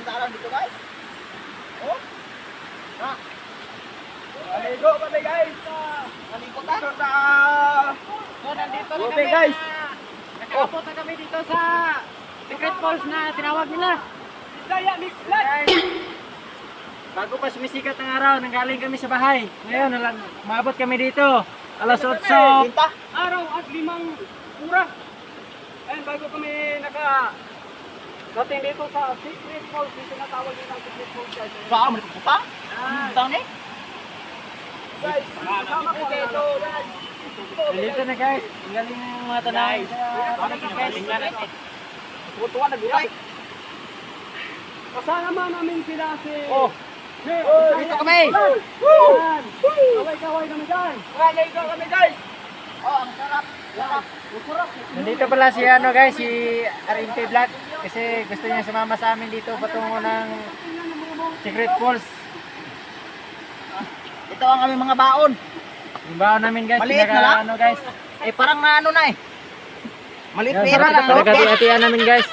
dalan dito guys. Oh. Ha. Maligo kami guys. Maligo ta. So nandito na Okay, kami guys. Nakaabot na kami dito sa Secret Falls na tinawag nila. Bisaya mix vlog. Bago pa sumisikat ang araw, nanggaling kami sa bahay. Ngayon, maabot kami dito. Alas 8 Tinta. araw at 5 oras. And bago kami dating dito sa Secret Falls, yung tinatawag nila ang Secret Falls guys. Baka mo pa? Ah, Tang ni. Guys, kasama ko dito guys. dito na guys. Ang galing ng mga tanay. Tingnan natin. Tuwa na gulay. Kasama namin sila si... Oh. Dito kami! Kaway-kaway kami dyan! Maligo kami guys. Oh, ang sarap. Sarap. Nandito pala si ano guys, si RMT Vlog. Kasi gusto niya sumama sa amin dito patungo ng Secret Falls. Ito ang aming mga baon. Yung baon namin guys, Maliit na lang? ano guys. Parang ano na eh. Maliit Yan, pera sarap lang. Nagkati-hatian namin guys.